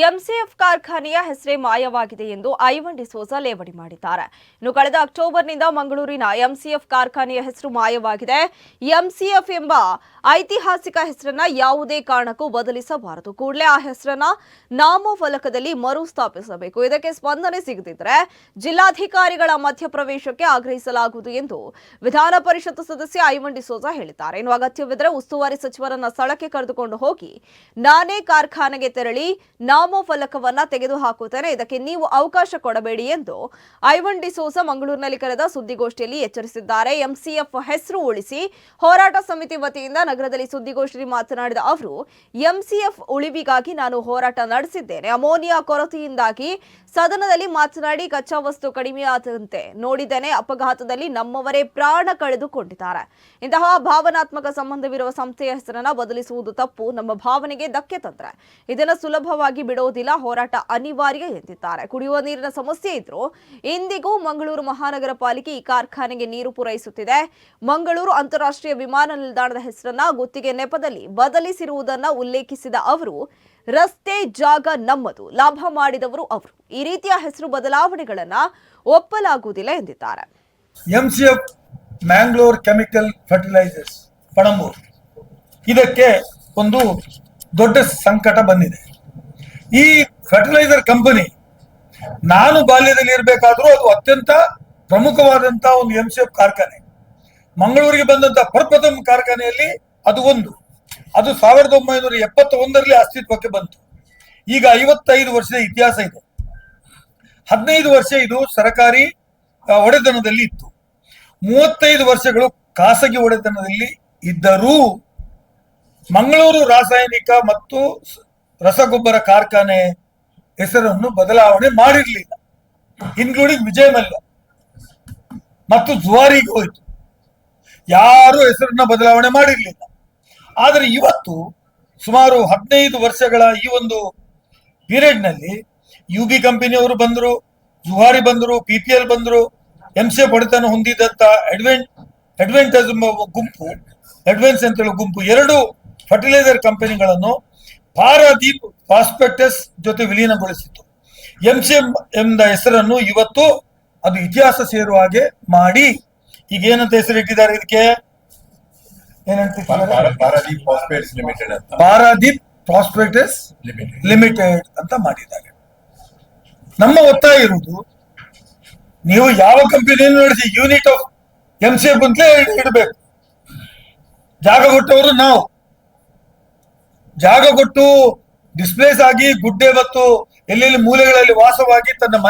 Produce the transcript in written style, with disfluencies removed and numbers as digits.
MCF ಕಾರ್ಖಾನೆಯ ಹೆಸರೇ ಮಾಯವಾಗಿದೆ ಎಂದು ಐವನ್ ಡಿಸೋಜಾ ಲೇವಡಿ ಮಾಡಿದ್ದಾರೆ. ಇನ್ನು ಕಳೆದ ಅಕ್ಟೋಬರ್ನಿಂದ ಮಂಗಳೂರಿನ ಎಂಸಿಎಫ್ ಕಾರ್ಖಾನೆಯ ಹೆಸರು ಮಾಯವಾಗಿದೆ. ಎಂಸಿಎಫ್ ಎಂಬ ಐತಿಹಾಸಿಕ ಹೆಸರನ್ನ ಯಾವುದೇ ಕಾರಣಕ್ಕೂ ಬದಲಿಸಬಾರದು. ಕೂಡಲೇ ಆ ಹೆಸರನ್ನ ನಾಮಫಲಕದಲ್ಲಿ ಮರುಸ್ಥಾಪಿಸಬೇಕು. ಇದಕ್ಕೆ ಸ್ಪಂದನೆ ಸಿಗದಿದ್ದರೆ ಜಿಲ್ಲಾಧಿಕಾರಿಗಳ ಮಧ್ಯಪ್ರವೇಶಕ್ಕೆ ಆಗ್ರಹಿಸಲಾಗುವುದು ಎಂದು ವಿಧಾನ ಪರಿಷತ್ ಸದಸ್ಯ ಐವನ್ ಡಿಸೋಜಾ ಹೇಳಿದ್ದಾರೆ. ಇನ್ನು ಅಗತ್ಯವಿದ್ದರೆ ಉಸ್ತುವಾರಿ ಸಚಿವರನ್ನ ಸ್ಥಳಕ್ಕೆ ಕರೆದುಕೊಂಡು ಹೋಗಿ ನಾನೇ ಕಾರ್ಖಾನೆಗೆ ತೆರಳಿ ನಾಮಫಲಕವನ್ನ ತೆಗೆದುಹಾಕುತ್ತೇನೆ, ಇದಕ್ಕೆ ನೀವು ಅವಕಾಶ ಕೊಡಬೇಡಿ ಎಂದು ಐವನ್ ಡಿಸೋಜಾ ಮಂಗಳೂರಿನಲ್ಲಿ ಕರೆದ ಸುದ್ದಿಗೋಷ್ಠಿಯಲ್ಲಿ ಎಚ್ಚರಿಸಿದ್ದಾರೆ. ಎಂಸಿಎಫ್ ಹೆಸರು ಉಳಿಸಿ ಹೋರಾಟ ಸಮಿತಿ ವತಿಯಿಂದ ನಗರದಲ್ಲಿ ಸುದ್ದಿಗೋಷ್ಠಿಯಲ್ಲಿ ಮಾತನಾಡಿದ ಅವರು, ಎಂಸಿಎಫ್ ಉಳಿವಿಗಾಗಿ ನಾನು ಹೋರಾಟ ನಡೆಸಿದ್ದೇನೆ. ಅಮೋನಿಯಾ ಕೊರತೆಯಿಂದಾಗಿ ಸದನದಲ್ಲಿ ಮಾತನಾಡಿ ಕಚ್ಚಾ ವಸ್ತು ಕಡಿಮೆಯಾದಂತೆ ನೋಡಿದ್ದೇನೆ. ಅಪಘಾತದಲ್ಲಿ ನಮ್ಮವರೇ ಪ್ರಾಣ ಕಳೆದುಕೊಂಡಿದ್ದಾರೆ. ಇಂತಹ ಭಾವನಾತ್ಮಕ ಸಂಬಂಧವಿರುವ ಸಂಸ್ಥೆಯ ಹೆಸರನ್ನ ಬದಲಿಸುವುದು ತಪ್ಪು. ನಮ್ಮ ಭಾವನೆಗೆ ಧಕ್ಕೆ ತಂದ್ರೆ ಇದನ್ನು ಸುಲಭವಾಗಿ ಬಿಡೋದಿಲ್ಲ. ಹೋರಾಟ ಅನಿವಾರ್ಯ ಎಂದಿದ್ದಾರೆ. ಕುಡಿಯುವ ನೀರಿನ ಸಮಸ್ಯೆ ಇದ್ರೂ ಇಂದಿಗೂ ಮಂಗಳೂರು ಮಹಾನಗರ ಪಾಲಿಕೆ ಈ ಕಾರ್ಖಾನೆಗೆ ನೀರು ಪೂರೈಸುತ್ತಿದೆ. ಮಂಗಳೂರು ಅಂತಾರಾಷ್ಟ್ರೀಯ ವಿಮಾನ ನಿಲ್ದಾಣದ ಹೆಸರನ್ನ ಗುತ್ತಿಗೆ ನೆಪದಲ್ಲಿ ಬದಲಿಸಿರುವುದನ್ನು ಉಲ್ಲೇಖಿಸಿದ ಅವರು, ರಸ್ತೆ ಜಾಗ ನಮ್ಮದು, ಲಾಭ ಮಾಡಿದವರು ಅವರು. ಈ ರೀತಿಯ ಹೆಸರು ಬದಲಾವಣೆಗಳನ್ನ ಒಪ್ಪಲಾಗುವುದಿಲ್ಲ ಎಂದಿದ್ದಾರೆ. MCF Mangalore chemical fertilisers Panambur, ಇದಕ್ಕೆ ಒಂದು ದೊಡ್ಡ ಸಂಕಟ ಬಂದಿದೆ. ಈ ಫರ್ಟಿಲೈಸರ್ ಕಂಪನಿ ನಾನು ಬಾಲ್ಯದಲ್ಲಿ ಇರಬೇಕಾದ್ರೂ ಅದು ಅತ್ಯಂತ ಪ್ರಮುಖವಾದಂತಹ ಒಂದು ಎಂಸಿಎಫ್ ಕಾರ್ಖಾನೆ. ಮಂಗಳೂರಿಗೆ ಬಂದಂತಹ ಪ್ರಪ್ರಥಮ ಕಾರ್ಖಾನೆಯಲ್ಲಿ ಅದು ಒಂದು. ಅದು 1971ರಲ್ಲಿ ಅಸ್ತಿತ್ವಕ್ಕೆ ಬಂತು. ಈಗ 55 ವರ್ಷದ ಇತಿಹಾಸ ಇದೆ. 15 ವರ್ಷ ಇದು ಸರ್ಕಾರಿ ಒಡೆತನದಲ್ಲಿ ಇತ್ತು. 35 ವರ್ಷಗಳು ಖಾಸಗಿ ಒಡೆತನದಲ್ಲಿ ಇದ್ದರೂ ಮಂಗಳೂರು ರಾಸಾಯನಿಕ ಮತ್ತು ರಸಗೊಬ್ಬರ ಕಾರ್ಖಾನೆ ಹೆಸರನ್ನು ಬದಲಾವಣೆ ಮಾಡಿರಲಿಲ್ಲ, ಇನ್ಕ್ಲೂಡಿಂಗ್ ವಿಜಯ ಮಲ್ಯ ಮತ್ತು ಜುವಾರಿಗೆ ಹೋಯಿತು. ಯಾರು ಹೆಸರನ್ನ ಬದಲಾವಣೆ ಮಾಡಿರಲಿಲ್ಲ. ಆದರೆ ಇವತ್ತು ಸುಮಾರು 15 ವರ್ಷಗಳ ಈ ಒಂದು ಪೀರಿಯಡ್ನಲ್ಲಿ ಯುಬಿ ಕಂಪನಿಯವರು ಬಂದರು, ಜುವಾರಿ ಬಂದರು, ಪಿಪಿಎಲ್ ಬಂದರು, ಎಂಸಿಎಫ್ ಒಡೆತನ ಹೊಂದಿದಂತ ಅಡ್ವೆಂಟಸ್ ಗುಂಪು, ಅಡ್ವೆನ್ಸ್ ಅಂತ ಹೇಳುವ ಗುಂಪು ಎರಡು ಫರ್ಟಿಲೈಸರ್ ಕಂಪನಿಗಳನ್ನು ಪಾರಾದೀಪ್ ಫಾಸ್ಫೇಟಸ್ ಜೊತೆ ವಿಲೀನಗೊಳಿಸಿತ್ತು. ಎಂಸಿಎಂ ಎಂಬ ಹೆಸರನ್ನು ಇವತ್ತು ಅದು ಇತಿಹಾಸ ಸೇರುವ ಹಾಗೆ ಮಾಡಿ ಈಗ ಏನಂತ ಹೆಸರಿಟ್ಟಿದ್ದಾರೆ, ಇದಕ್ಕೆ ಏನಂತ ಪಾರಾದೀಪ್ ಫಾಸ್ಫೇಟಸ್ ಲಿಮಿಟೆಡ್ ಅಂತ ಮಾಡಿದ್ದಾರೆ. ನಮ್ಮ ಒತ್ತಾಯ ಇರುವುದು, ನೀವು ಯಾವ ಕಂಪನಿಯನ್ನು ನಡೆಸಿ ಯೂನಿಟ್ ಆಫ್ ಎಂಸಿಎಫ್ ಅಂತಲೇ ಇಡಬೇಕು. ಜಾಗ ಕೊಟ್ಟವರು ನಾವು. ಜಾಗ ಕೊಟ್ಟು ಡಿಸ್ಪ್ಲೇಸ್ ಆಗಿ ಗುಡ್ಡೆ ಮತ್ತು ಎಲ್ಲೆಲ್ಲಿ ಮೂಲೆಗಳಲ್ಲಿ ವಾಸವಾಗಿ ತನ್ನ